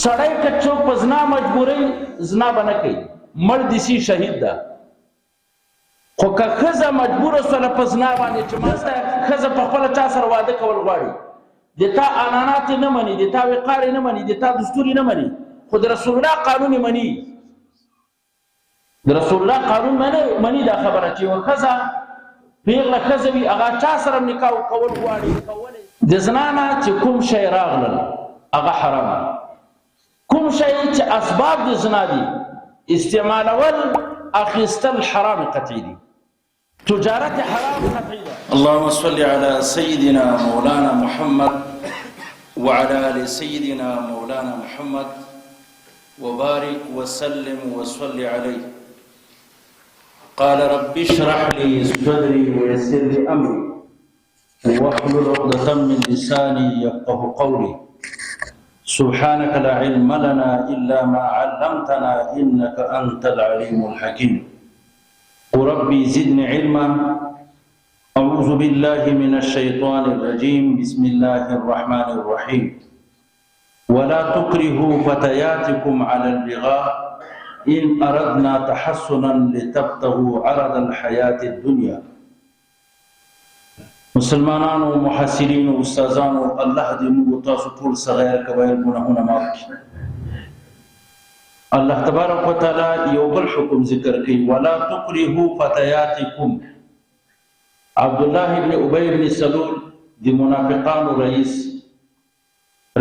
سړی که څوک په زنا مجبورۍ زنا به نه کوي، مړ دې سي شهید ده. خو که ښځه مجبوره سوله په زنا باندې چې ماسته ښځه په خپله چا سره واده کول غواړي، د تا عنعنات یې نه مني، د تا وقار یې نه مني، د تا دستور یې نه مني، خو د رسول الله قانون یې مني. د رسول الله قانون مني. دا خبره چې یوه ښځه پیغله ښځه وي هغه چا سره نکاح کول غواړي، د زنا نه چې کوم شی راغلل هغه حرامه. کوم شی چې اسباب د زنا دي استعمالول اخیستل حرام قطعي دي، تجارت حرام قطعي ده. اللهم صل على سيدنا مولانا محمد وعلى آل سيدنا مولانا محمد وبارك وسلم وصل عليه. قال رب اشرح لي صدري ويسر لي امري واحلل عقدة من لساني يفقه قولي. سبحانك لا علم لنا إلا ما علمتنا إنك أنت العليم الحكيم. ربي زدني علما. أعوذ بالله من الشيطان الرجيم. بسم الله الرحمن الرحيم. ولا تكرهوا فتياتكم على البغاء إن أردنا تحصنا لتبتغوا عرض الحياة الدنيا. مسلمانانو، محسنینو، استادانو، الله دې موږ تاسو ټول صغیر کبایر ګناهونه معاف کړي. الله تبارک وتعالى یو بل حکم ذکر کوي، ولا تکرهوا فتياتکم. عبد الله بن ابي بن سلول د منافقانو رئیس.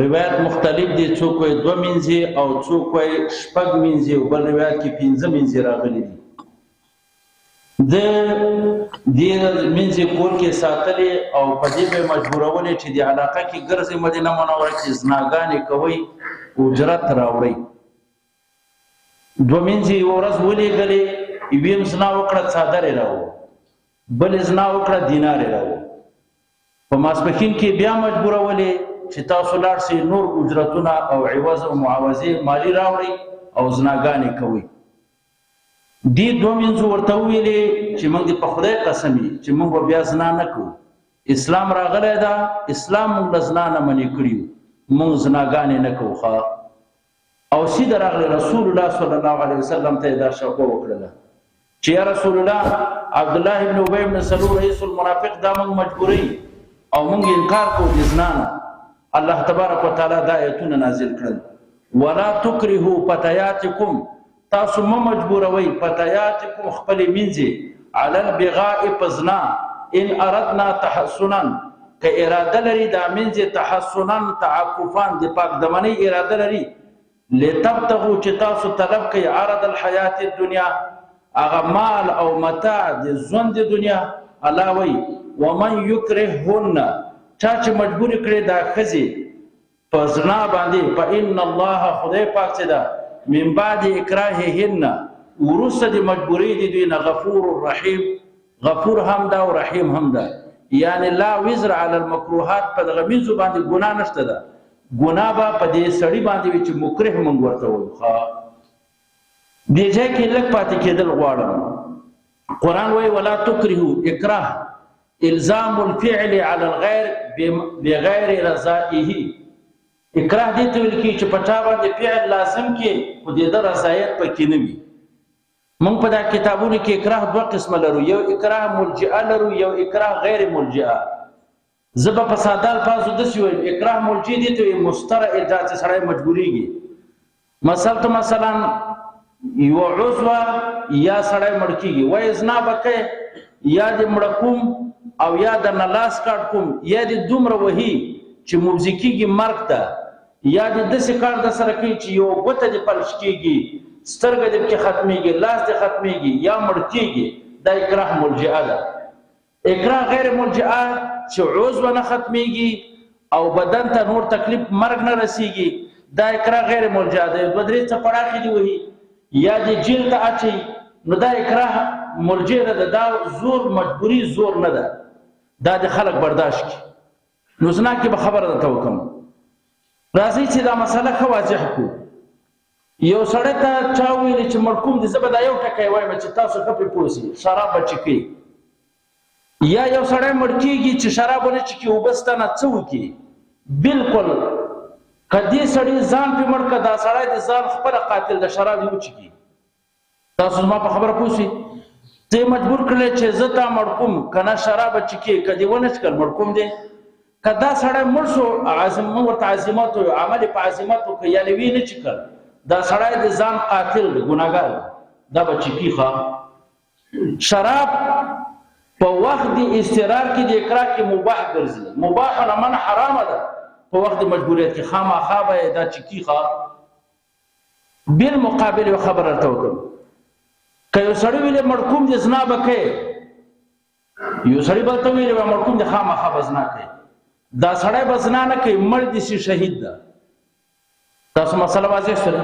روایت مختلف دي، څوک وایي 2 منځي او څوک وایي 6 منځي او بل روایت کې 5 منځي راغلي دي. د دې منځي کور کې ساتلې او په دې به مجبورولې چې د علاقه کې ګرځي مدینه منوره کې زناګانې کوي، اجرت راوړي. 2 منځي ورځ ولېږلې، یویم زنا وکړه څادر یې راوړو، بل زنا وکړه دینار یې راوړو. په ماسپښین کې بیا مجبورولې چې تاسو لاړ شئ نور اجرتونه او عوض او معاوضې مالی راوړئ او زناګانې کوئ. دې 2 منځو ورته وویلې چې موږ دې په خدای قسم یې چې موږ به بیا زنا نه کوو. اسلام راغلی ده، اسلام موږ له زنا نه منې کړي یو، موږ زناګانې نه کوو. ښه او سیده راغلی رسول الله صلی الله علیه وسلم ته یې دا شکوه وکړله چې یا رسول الله، عبدالله بن ابی بن سلول رئیس المنافق دا موږ مجبوري او موږ انکار کوو د زنا نه. الله تبارک وتعالی دا آیتونه نازل کړل، ولا تکرهوا فتياتکم، تاسو مه مجبوروئ فتياتکم خپلې مینځې علی البغاء په زنا، ان اردنا تحسنا، که اراده لري دا مینځې تحسنا تعففا د پاک دمنۍ اراده لري، لتبتغوا چې تاسو طلب کوئ عرض الحیات الدنیا، هغه مال او متاع د ژوند د دنیا. الله وایي ومن یکرههن، چا چې مجبور کړي دا ښځې په زنا باندې، فإن الله، خدای پاک چې ده، من بعد اکراههن، وروسته د مجبورۍ د دوی نه غفور رحیم، غفور هم ده او رحیم هم ده. یعنی لا وزر علی المکروهات، په دغه مینځو باندې ګناه نشته ده، ګناه به په دې سړي باندې وي چې مکره موږ ورته وایو. دې ځای کې لږ پاتې کېدل غواړم. قرآن وایي ولا تکرهوا، اکراه الزام الفعل على الغير بغیر رضائه. اکراه دې ته ویل کېږي چې په چا باندې فعل لازم کې خو د ده رضایت پکې نه وي. موږ په دا کتابونو کې اکراه 2 قسمه لرو، یو اکراه ملجئه لرو، یو اکراه غیر ملجئه. زه به په ساده الفاظو داسې وایم، اکراه ملجئ دې ته وایي مسترعي، دا چې سړی مجبورېږي. مثلا یوه عضوه یا سړی مړ کېږي، وایي زنا به کوې، یا دې مړه کوم او یا درنه لاس کاټ کوم، یا دې دومره وهي چې مبزي کېږي مرګ ته، یا دې داسې کار در سره کوي چې یو ګوته دې پلش کېږي، سترګه دې پکې ختمېږي، لاس دې ختمېږي یا مړ کېږي. دا اکراه ملجئه ده. اکراه غیر ملجئه چې عضو نه ختمېږي او بدن ته نور تکلیف مرګ نه رسېږي، دا اکراه غیر ملجئه ده. 2-3 څپړاخې دې وهي یا دې جیل ته اچوي، نو دا اکراه ملجئ نه ده، دا زور مجبوري زور نه ده، دا د خلک برداشت کړي. نو زنا کې به خبره درته وکړم. راځئ چې دا مسله ښه واضح کړو. یو سړی ته چا ویلې چې مړ کوم دي، زه به دا یو ټکی وایم چې تاسو ښه پرې پوه شئ، شراب به چښئ. یا یو سړی مړ کېږي چې شراب ونه چښي، اوبه سته نه، څه وکړي؟ بلکل کدی سړی ځان په مړ کا دا سړی د ځان خپل قاتل د شراب یو چکی تاسو ما په خبره پوښی ته مجبور کړل چې زتا مړکوم کنه شراب چکی کدی ونه چکل مړکوم دی کدا سړی مړ شو عازم ورته عزمات او عمل په عزمات کې یعنی ویني چکل دا سړی د ځان قاتل دی ګناګار دا به چکی ښه شراب په وخت د استقرار کې د اقرار کې مباح ګرځي مباح نه من حرام ده په وخت د مجبوریت کې خامخا به دا چکی ښه بالمقابل خبره ته وکړم که یو سړی ویلې مړکوم د زنا بکې یو سړی به ته ویلې مړکوم د خامخا بزنا کوي دا سړی بزنا نه کوي مړ دي سي شهید ده تاسو مسله واضح شوه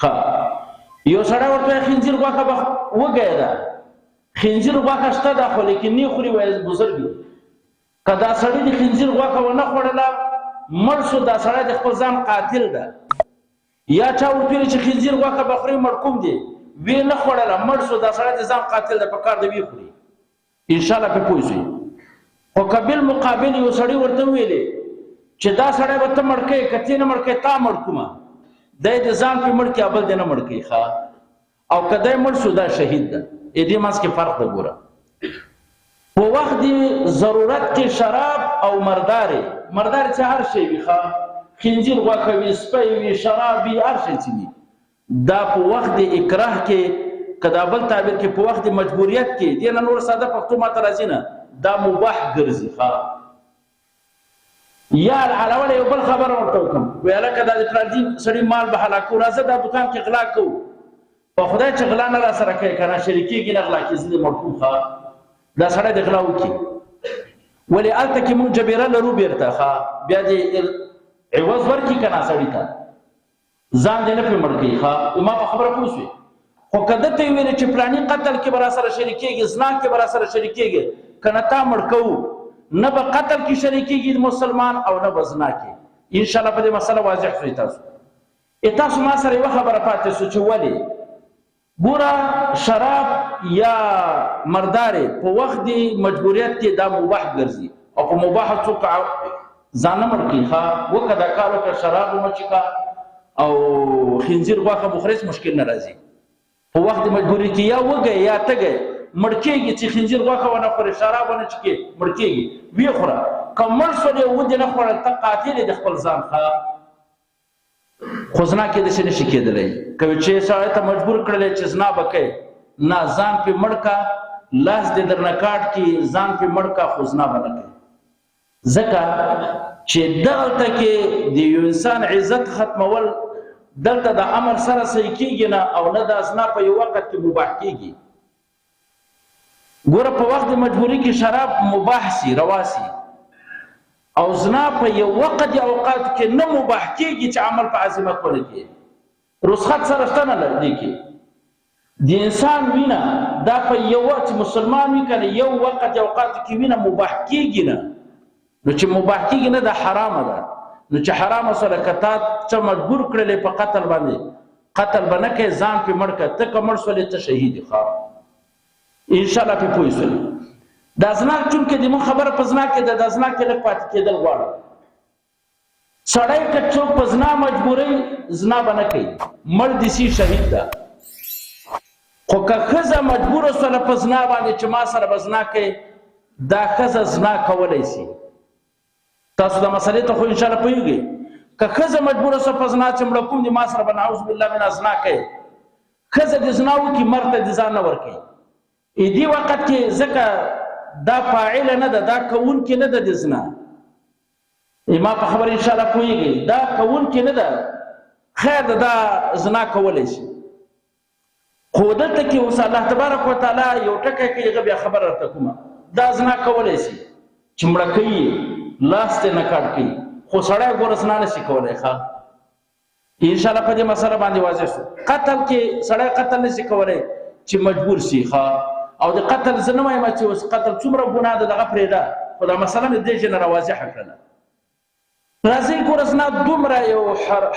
ها یو سړی ورته خنزیر غوښه وګی ده خنزیر غوښه شته ده خو لیکن نه خوري وای بزرګ کدا سړی د خنزیر غوښه ونه خوړله مړ شو دا سړی د خپل ځان قاتل ده یا چا ورته چې خنزیر غوښه بخوري مړکوم دی وی نه خوړله مړ شو دا سړی د ځان قاتل ده په کار دی وی خوري ان شاء الله په پوښي او قبل مقابل یو سړی ورته ویلې چې دا سړی به ته مړکې کته نه مړکې تا مړکوما د ځان په مړ کې ابل دې نه مړکې ښا او کله مړ شو دا شهید ده دې ماس کې فرق ده ګوره په وخت دی ضرورت کې شراب او مردار چې هر شی وي ښا خنزیر غوښه وي سپی وي شراب وي هر شی چې وي دا په وخت د اکراه کې کدابل تعبیر کې په وخت د مجبوریت کې دې نه نور ساده پښتو ماته راځي نه دا مباح ګرځي ښا یا علاوه یو بل خبر ورته کوم ویاله کدا د پردي سړي مال به هلاکو راځه دا دکان کې غلا کو په خدای چې غلا نه را سره کوي کنه شریکي کې نه غلا کې زنه مرکو ښا دا سړی د غلا وکي ولی الته کې مونږ جبیره لرو بیرته ښا بیا دې عوض ورکی کنه سړی ته ځان دې نه په مړکی ښا ما په خبره پوښوي خو کده ته ویل چې پلاني قتل کې برا سره شریکيږي زنا کې برا سره شریکيږي کنه تا مړکو نه به قتل کې شریکيږي مسلمان او نه بزنا کې ان شاء الله په دې مسله واضح شوي تاسو ما سره یو خبره پاتې شو چې ولی ګوره شراب یا مرداري په وخت دی مجبوریت کې دا مباح ګرځي او په مباح څوک ځان مړکی ښا وکدا کارو کې شراب مچکا او خنزیر غوښه مخرج مشکل نه راځي په وخت مجبوری کې یا وګه یا تګه مړکیږي چې خنزیر غوښه ونه خوري شراب ونه چکي مړکیږي وی خوره کمل سره ودی نه خوره ته قاتل د خپل ځان ښا خو زنا کې د څه نشي کېدلی کوي چې سړی ته مجبور کړل چې زنا وکړي نه ځان په مړکا لاس دې درنه کاټ کې ځان په مړکا خو زنا وکړي ځکه چې دلته کې د یو انسان عزت ختمول دلته د امر سره صحیح کېږي نه او نه د زنا په یو وخت کې مباح کېږي ګوره په وخت د مجبوري کې شراب مباح سي رواسي او زنا په یو وخت د اوقات کې نه مباح کېږي چې عمل په عزمت ولګي رخصت سره شته نه لري کې د انسان وینا دا په یو وخت مسلمان وي کنه یو وخت د اوقات کې وینا مباح کېږي نه نو چې مباح کېږي نه د حرام ده نو چې حرام سره کتا چې مجبور کړلې په قتل باندې قتل باندې کې ځان په مړ کړه ته کومر سولې ته شهید ښه ان شاء الله په پوښتنه دا زنا چون کې د مون خبره په زنا کې د زنا کې لږ پات کېدل غواړم سړی که څوک په زنا مجبورې زنا باندې کوي مړ دي سي شهید ده خو که ښځه مجبوره سوله په زنا باندې چې ما سره به زنا کوي دا ښځه زنا کولی سي تاسو د مسلې ته خو ان شاء الله پوهیږئ که ښځه مجبوره سوه په زنا چې مړه کوم دي ما سره به نعوذ بالله من زنا کوي ښځه د زنا وکړي مرد ته د ځان نه ورکوي دې وخت کې ځکه دا فاعل نه ده دا کوونکی نه ده د زنا ما په خبره ان شاء الله پوهیږئ دا کوونکی نه ده خیر ده دا زنا کولی شي خو دلته کې اوس الله تبارک وتعالی یو ټکی کوي هغه بیا خبره راته کومه دا زنا کولی شي چې مړه کوي لاس ته نه کاټ کوي خو سړی ګوره زنا نشي کولی ښه ان شاء الله په دې مسله باندې واضح شو قتل کې سړی قتل نشي کولی چې مجبور شي ښه او د قتل زه نه وایم چې اوس قتل څومره ګناه ده دغه پرېږده خو دا مسله مې دې جنه راواضحه کړله راځئ ګوره زنا دومره یو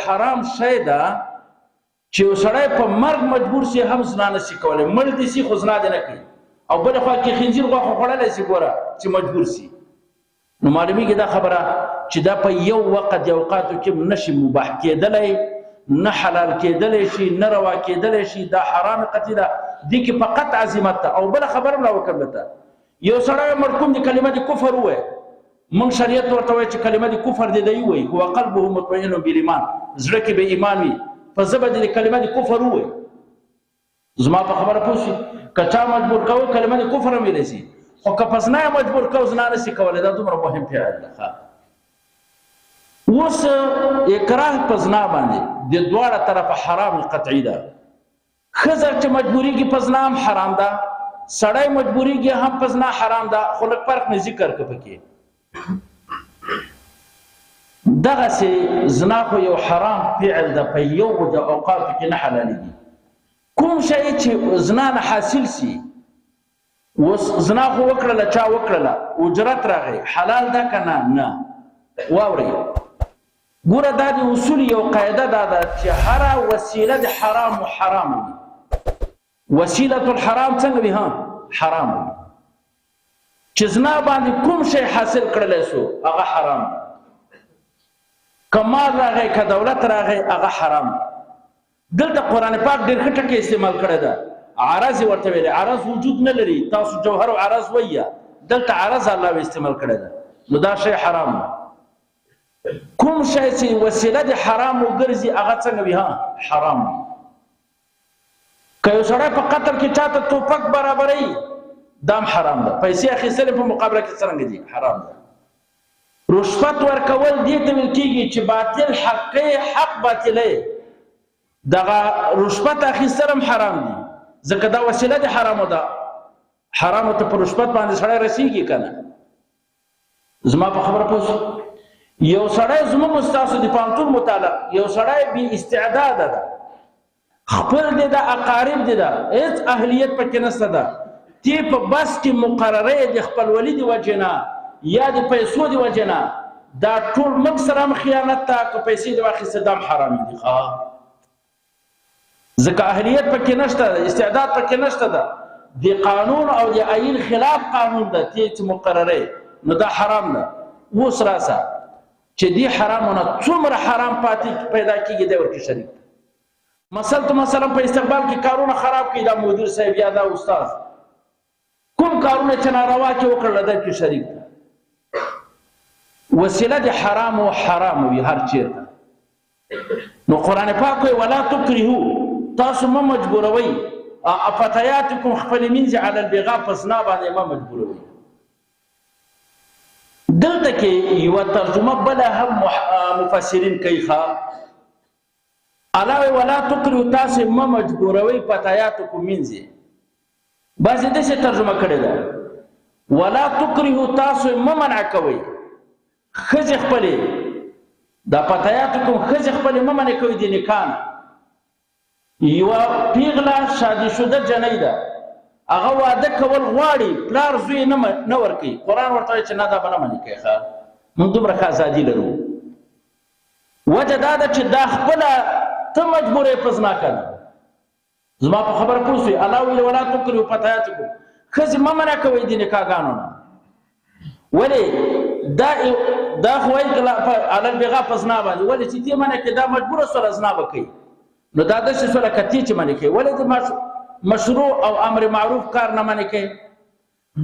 حرام شی ده چې یو سړی په مرګ مجبور شي هم زنا نشي کولی مړ دي سي خو زنا دې نه کوي او بله خوا کې خنزیر غوښه خوړلی سي ګوره چې مجبور سي نو معلومیږي دا خبره چې دا په یو وخت یو اوقاتو کې نشي مباح کېدلی نه حلال کېدلی شي نه روا کېدلی شي دا حرام قطعي ده دې کې فقط عزیمت ده. او بله خبره هم راوکړله ته یو سړی مرکوم د کلمه د کفر ووایي موږ شریعت ورته وایي چې کلمه د کفر دی دی ووایي هو قلبه مطمئن بالایمان زړه کې به ایمان وي په زه به د کلمه د کفر ووایي زما په خبره پوه شي که چا مجبور کوو کلمه د کفر هم ویلی شي خو که په زنا مجبور کوو زنا نشي کولی دا دومره مهم فعل ده. اوس اکراه په زنا باندې د دواړه طرفه حرام قطعي ده. ښځه چې مجبوریږي په زنا هم حرام ده سړی مجبوریږي هم په زنا حرام ده خو لږ فرق نه ذکر که پکې دغسې زنا خو یو حرام فعل ده په یو د اوقاتو کې نه حلالیږي. کوم شی چې زنا نه حاصل سي اوس زنا خو وکړله چا وکړله اجرت راغی حلال ده که نه واورئ ګوره دا د اصول یو قاعده دا ده چې هره وسیله د حرام و حرام وي وسیله الحرام څنګه وي حرام وي چې زنا باندې کوم شی حاصل کړلی سو هغه حرام که مال راغی که دولت راغی هغه حرام. دلته قرآن پاک ډېر ښه ټکې استعمال کړی ده عرض یې ورته ویلی عرض وجود نه لري تاسو جوهر و عرض ویه دلته عرض الله استعمال کړی ده نو دا شی حرام ده. کوم شی چې وسیله د حرام وګرځي هغه څنګه وي حرام وي. که یو سړی په قتل کې چاته توپک برابروي دا هم حرام ده. پیسې اخیستل په مقابله کې څرنګه دي حرام ده. رشوت ورکول دې ته ویل کېږي چې باطل حق باطلی دغه رشوت اخیستل هم حرام دي ځکه دا وسیله د حرامو ده. حرامو ته په رشوت باندې سړی رسیږي که نه زما په خبره پوه یو سړی زموږ ستاسو د پوهنتون متعلق یو سړی بې استعداده ده خپل دی ده اقارب دی ده هېڅ اهلیت پکې نشته ده تی په بس کې مقرره د خپلولي د وجې نه یا د پیسو د وجې نه دا ټول موږ سره هم خیانت ته که پیسې د واخیسته دا هم حرامي دي ځکه اهلیت پکې نشته ده استعداد پکې نشته ده د قانون او د آیین خلاف قانون ده تی چې مقرره نو دا حرام ده. اوس راسه چې دی حرامونه څومره حرام پاتې پیدا کېږي دی ورکې شریک مثلا په استقبال کې کارونه خراب کړي دا مدیر صاحب یا دا استاد کوم کارونه چې ناروا کې وکړل دا کې شریک ده. وسیله د حرام او حرام وي هر چیرته. نو قرآن پاک وایي ولا تکرهو تاسو مه مجبوروئ فتیاتکم خپلې مینځې علی البغا په زنا باندې مه مجبوروئ. دلته کې یوه ترجمه بله هم مفسرین کوي علاوه ولا تکرهو تاسو مه مجبوروئ فتیاتکم مینځې بعضې داسې ترجمه کړې ده ولا تکرهو تاسو مه منع کوئ ښځې خپلې دا فتیاتکم ښځې خپلې مه منع کوئ د نکاح نه. یوه پیغله شادي شده جنۍ ده هغه واده کول غواړي پلار زوی نه ورکوي قرآن ورته وایي چې نه دا به نه منې کوي موږ دومره ښه ازادي لرو. وجه دا ده چې دا خپله ته مجبور یې په زنا که نه زما په خبره پوه شوې الله ویلي ولا تکرهو فتیاتکم ښځې مه منع کوئ د نکاحګانو نه ولې دا خو وایي علی البغا په زنا باندې ولې چې دې منع کړې دا مجبوره سوله زنا به کوي نو دا داسې سوله که تی چې منع کوي ولې د مشروع او امر معروف کار نه منع کوي.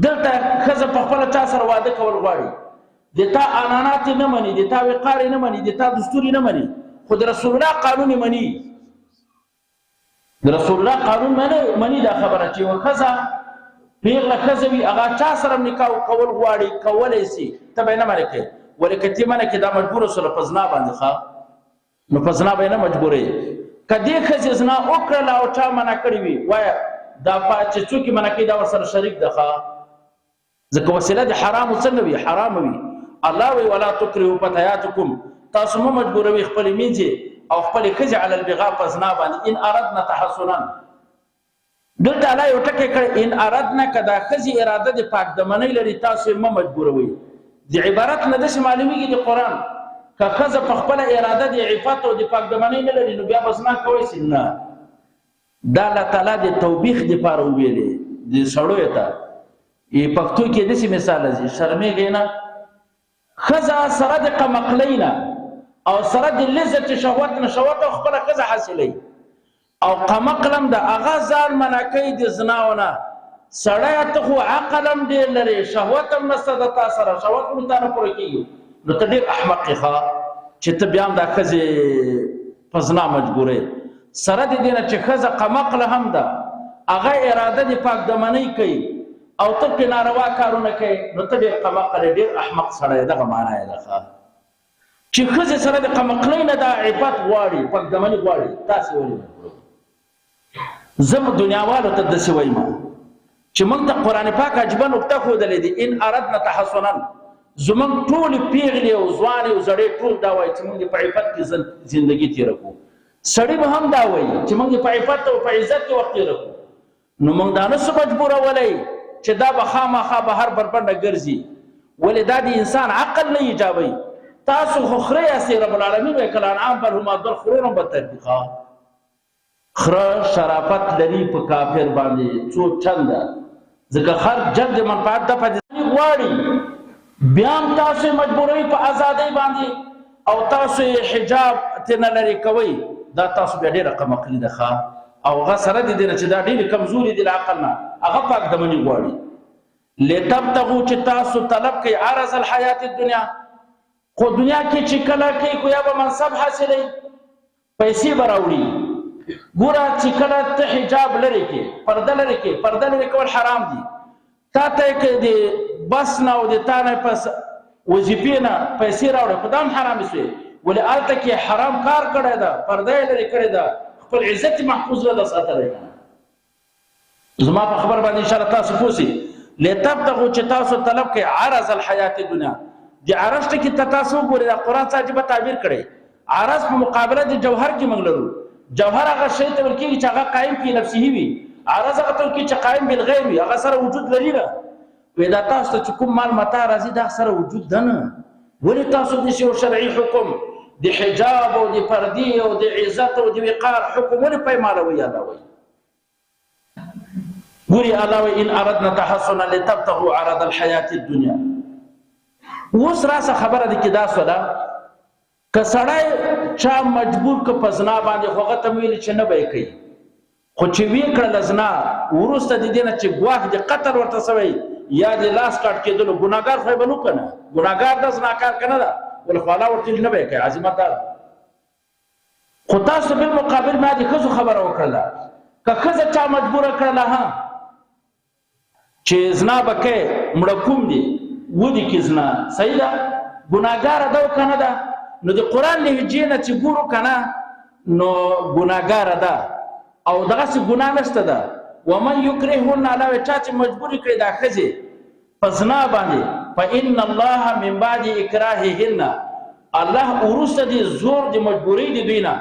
دلته ښځه په خپله چا سره واده کول غواړي د تا عنعنات نه مني د تا وقار نه مني د تا دستور نه مني خو د رسول الله قانون مني د رسول الله قانون مني دا خبره چې یوه ښځه پیغله ښځه وي هغه چا سره نکاح کول غواړي کولی سي ته به یې نه منع کوې ولې که تی منع کړې دا مجبوره سوله په زنا باندې نو په زنا به یې نه مجبوروې. که دې ښځې زنا وکړله او چا منع کړې وي وایه دا چې څوک یې منع کوي دا ورسره شریک ده ځکه وسیله د حرامو څنګه وي حرامه وي. الله وایي ولا تکرهو فتیاتکم تاسو مه مجبوروئ خپلې میندې او خپلې ښځې علی البغا په زنا باندې ان اردنا تحصنا. دلته الله یو ټکی کړی ان اردنا که دا ښځې اراده د پاک دمنۍ لري تاسو یې مه مجبوروئ. د عبارت نه داسې معلومیږي د قرآن که ښځه په خپله اراده د عفت او د پاک دمنۍ نه لري نو بیا به زنا کوی سي نه. دا الله تعالی د توبیخ دپاره وویلې د سړیو ته پښتو کې داسې مثال راځي شرمېږئ نه ښځه سره د قمقلۍ نه او سره د لذت شهوت نه شهوت او خپله ښځه حاصلوي او قمقلم د هغه ځان منع کوي د زناو نه. سړی ته خو عقل هم ډېر لري، شهوت هم نشته د تا سره، شهوت هم تا نه پوره کېږي، نو ته ډېر احمق یې ښه چې ته بیا هم دا ښځې په زنا مجبورې. سره د دې نه چې ښځه قمقله هم ده، هغه اراده د پاک دمنۍ کوي او ته پرې ناروا کارونه کوي، نو ته ډېر قمقل یې، ډېر احمق سړی یې. دغه معنا یې ده ښه چې ښځې سره د قمقلۍ نه دا عفت غواړي، پاک دمنۍ غواړي. تاسې ولې زه دنیاوالو ته داسې وایم چې موږ ته قرآن پاک عجیبه نکته ښودلې دي، ان اردنا تحصنا. زموږ ټولې پیغلې او ځوانې او زړې ټول دا وایي چې موږ په عفت کې زندګي تېره کړو. سړي به هم دا وایي چې موږ په عفت او په عزت کې وخت تېره کړو. نو موږ دا نسو مجبورولی چې دا به خامخا بهر بربنډه ګرځي، ولې دا د انسان عقل نه ایجابوي. تاسو خو خره یاستئ، رب العالمین وایي کالانعام بل هم اضل، خرونه بدتر دي. خره شرافت لري په کافر باندې څو چنده، ځکه خر جلد منفعت ده په دې غواړي. بیا هم تاسو مجبوروي په ازادۍ باندې او تاسو حجاب ترنه لرې کوئ، دا تاسو بیا ډېره قمقلي ده ښه. او هغه سره د دې نه چې دا ډېرې کمزوري دي له عقل نه، هغه پاک دمني غواړي. لتبتغوا چې تاسو طلب کوئ عرض الحیات الدنیا، خو دنیا کې چې کله کوي خو یا به منصب حاصلوي، پیسې به راوړي. ګوره چې کله ته حجاب لرې کې، پرده لرې کې، پرده لرې کول حرام دي. تا ته که د بس نه او د تا نه پس وظیفې نه پیسې راوړې، خو دا هم حرامې شوې، ولې هلته کې حرام کار کړی ده، پرده یې لرې کړې ده، خپل عزت محفوظ نه ده ساتلی. زما په خبر باندې انشاءالله تاسو پوه شئ. لتبتغوا چې تاسو طلب کوئ عرض الحیات دنیا. د عرض ټکي ته تاسو وګورئ، دا قرآن څه عجیبه تعبیر کړی. عرض په مقابله د جوهر کې موږ لرو. جوهر هغه شی ته ویل کېږي چې هغه قایم فی نفسه وي، عرض هغه ته ویل کېږي چې قایم بالغیر وي، هغه سره وجود لري نه. وایي دا تاسو ته چې کوم مال متاع راځي دا سره وجود ده نه. ولې تاسو داسې یو شرعي حکم د حجاب او د پردې او د عزت او د وقار حکم ولې پیمالوئ؟ الله وایي ګوري، الله وایي ان اردنا تحصنا لتبتغوا عرض الحیات الدنیا. اوس راسه خبره ده کې دا سوله که سړی چا مجبور که په زنا باندې، خو هغه ته ویلي چې نه به یې کوي، خو چې ویې کړله زنا وروسته د دې نه چې ګواښ د قتل ورته سوی یا د لاس کاټ کېدلو، ګناهګار خو یې به نو که نه، ګناهګار ده زناکار که نه ده، ولې خو الله ورته نه به یې کوي، عظمت دا ده. خو تاسو بالمقابل ما د ښځو خبره وکړله، که ښځه چا مجبوره کړله چې زنا به کوې، مړه کوم دي ودي کې زنا صحیح ده، ګناهګاره ده او که نه ده؟ نو د قرآن لهجې نه چې ګورو که نه، نو ګناهګاره ده او دغسې ګناه نشته ده. ومن یکرههن، الله وایي چا چې مجبورې کړي دا ښځې په زنا باندې، فإن الله من بعد اکراههن، الله وروسته د زور د مجبورۍ د دوی نه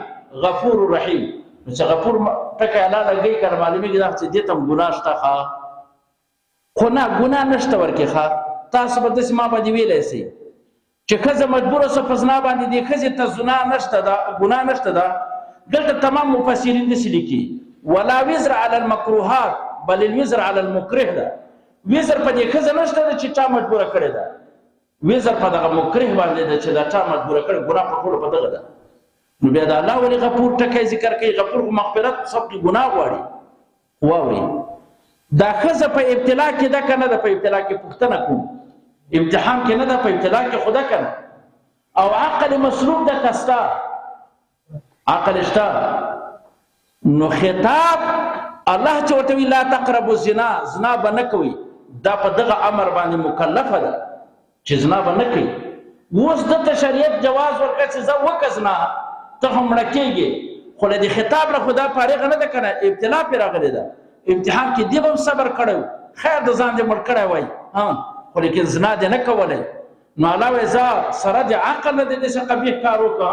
غفور رحیم. نو چې غفور ټکی الله لګوي که نه معلومېږي دا چې دې ته هم ګناه شته ښه، خو نه ګناه نشته ورکې ښه. تاسو به داسې ما باندې ویلی سئ چې ښځه مجبوره شوه په زنا باندې، دې ښځې ته زنا نشته ده، ګناه نشته ده. دلته تمام مفسرین داسې لیکي ولا وزر علی المکروهات بل الوزر علی المکره ده. وزر په دې ښځه نشته ده چې چا مجبوره کړې ده، وزر په دغه مکره باندې ده چې دا چا مجبوره کړې، ګناه په ټوله په دغه ده. نو بیا د الله ولې غفور ټکی ذکر کوي؟ غفور خو مغفرت سب کې ګناه غواړي. واورئ دا ښځه په ابتلا کې ده که نه ده؟ په ابتلا کې پوښتنه کوم، امتحان کې نه ده، په ابتلا کې خو ده که نه؟ او عقل مصروف ده که ستا؟ عقل شته. نو خطاب الله چې ورته وایي لا تقربوا الزنا، زنا به نه کوئ، دا په دغه امر باندې مکلفه ده چې زنا به نه کوي. اوس دته شریعت جواز ورکړه چې زه وکړه زنا، ته هم مړه کېږې، خو له دې خطاب نه خو دا فارغه نه ده که نه، ابتلا پرې راغلې ده. امتحان کې دې به هم صبر کړی، خیر د ځان دې مړ کړی وای، خو لیکن زنا دې نه کولی. نو الله وایي زه سره د عقل نه دې داسې قبیح کار وکړه،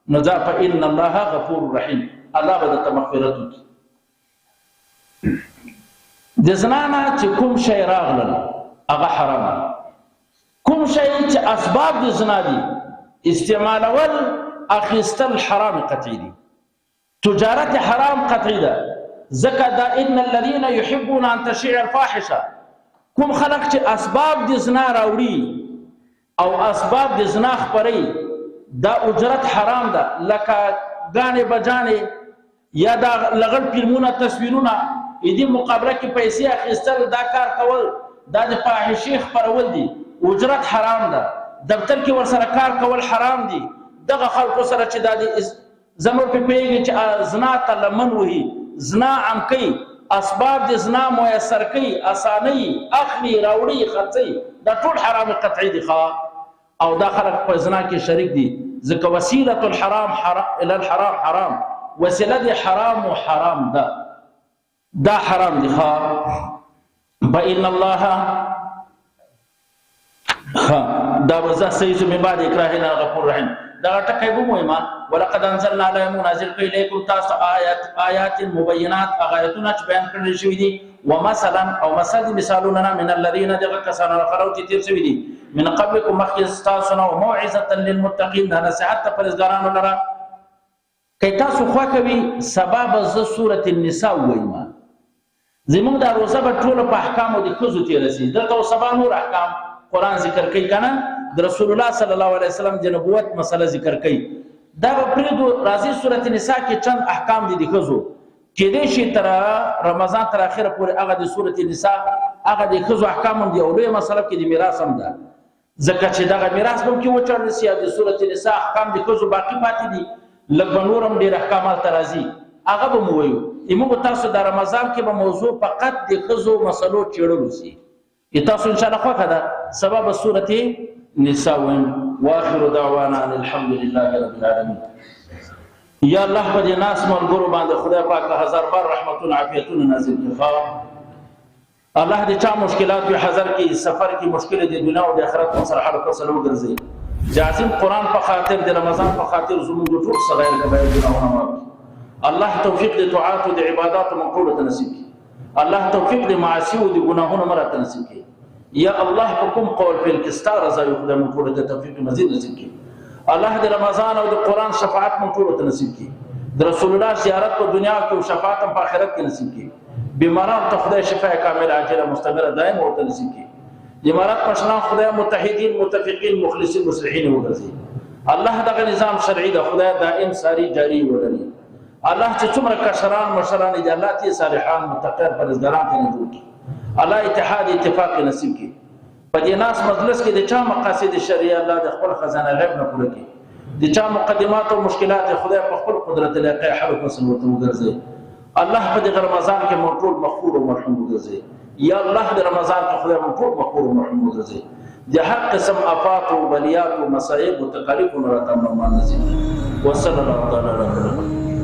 نو ځه فإن الله غفور رحیم، الله به درته مغفرت وکړي. د زنا نه چې کوم شی راغلل هغه حرام، کوم شی چې اسباب د زنا دي استعمالول اخیستل حرام قطعي دي، تجارت حرام قطعي ده. ځکه دا ان الذين يحبون ان تشيع الفاحشه، کوم خلق چې اسباب د زنا راوړي او اسباب د زنا خپري دا اجرت حرام ده، لکه ګانې بجانې یا دا لغړ فلمونه تصویرونه دې مقابله کې پیسې اخیستل، دا کار کول دا د فاحشې خپرول دي، اجرت حرام ده. دفتر کې ورسره کار کول حرام دي. دغه خلکو سره چې دا د زموږ په پیږي چې زنا ته لمن وهي، زنا عام کوي، اسباب د زنا میسر کوي، اسانۍ اخلي راوړي خرڅي، دا ټول حرام قطعي دي. او دا خلک په زنا کې شریک دي، ځکه وسیله الحرام الى الحرام حرام، وسیله د حرام و حرام ده، دا حرام دي. فإن الله دا وزا سيد من بعد إكراهنا غفور رحيم. دا ټکی به مهمان ولقد انزلنا علیهم نازل کړي لیکم تاسو آیات مبینات، آیاتونه چې بیان کړل شوي دي، ومثلا او مثل مثالونه من الذين دغه کسانو خلو چې تیر شوي دي من قبلكم مخکې تاسو نو موعظه للمتقين، دا نصيحت پرهیزګارانو لره. که تاسو خوا کوي سبب ز سوره النساء وایما، زموږ دا روزه به ټول په احکامو د ښځو تیر شي، دلته سبا نور احکام قرآن ذکر کوي کنه، د رسول الله صلی الله علیه وسلم د نبوت مسله ذکر کوي. دا به پرېږدو، راځي سورة نساء کې چند احکام دي د ښځو، کېدای شي تر رمضان تر اخره پورې هغه د سورة نساء هغه د ښځو احکام هم دي، او لویه مسله کې د میراث هم ده، ځکه چې دغه میراث به هم کې وچړل شي. د سورة نساء احکام د ښځو باقي پاتې دي، لږ به نور هم ډېر احکامات ته راځي، هغه به مو وایو. موږ تاسو د رمضان کې به موضوع فقط د ښځو مسلو څېړلو شي. تاسو ان شاء الله خوښه ده سبب سورة نساء. واخر دعوانا ان الحمد لله رب العالمين. یا الله په دې ناس ملګرو باندې خدای پاک هزار بار رحمتونه عافیتونه نازل کړي. الله دې چا مشکلات په حذر کې سفر کې مشکل دي دنیا او د آخرت سره حل فصل وګرځي. جازم قرآن په خاطر د رمضان په خاطر زموږ ټول صغیر کبایر ګناهونه معاف. الله توفیق د طاعات او د عبادت منقوله نصیب کړي. الله توفیق د معاصی او د ګناهونو مرته نصیب کړي. یا الله په کوم قول فعل کې ستا رضا یو خدای مونږ ټول ته توفیق مزید نصیب کړي. الله د رمضان او د قرآن شفاعت مونږ ټول ته نصیب کړي. د رسول الله زیارت په دنیا کې او شفاعت په آخرت کې نصیب کړي. بیماران ته خدای شفای کامله عاجله مستمره دائم ورته نصیب کړي. د مراد پښنا خدای متحدین متفقین مخلصین مصلحین وګرځي. الله دغه نظام شرعي د خدای دائم ساری جاری وګرځي. الله چې څومره کشران مشران دي الله ته صالحان متقین پرهیزګاران ته جوړ کړي. الله اتحاد اتفاق نصیب کړي. په دې ناس مجلس کې د چا مقاصد شرعي الله د خپل خزانه غیب نه پوره کړي. د چا مقدمات او مشکلات خدای په خپل قدرت لاقي حل فصل ورته وګرځي. الله په دې رمضان کې موږ ټول مغفور او مرحوم وګرځي. یا الله د رمضان کې خدای موږ ټول مغفور او مرحوم وګرځي. د هر قسم آفات او بلیات او مصائب او تکالیف نه راته مان نصیب. وصلی الله تعالی علیه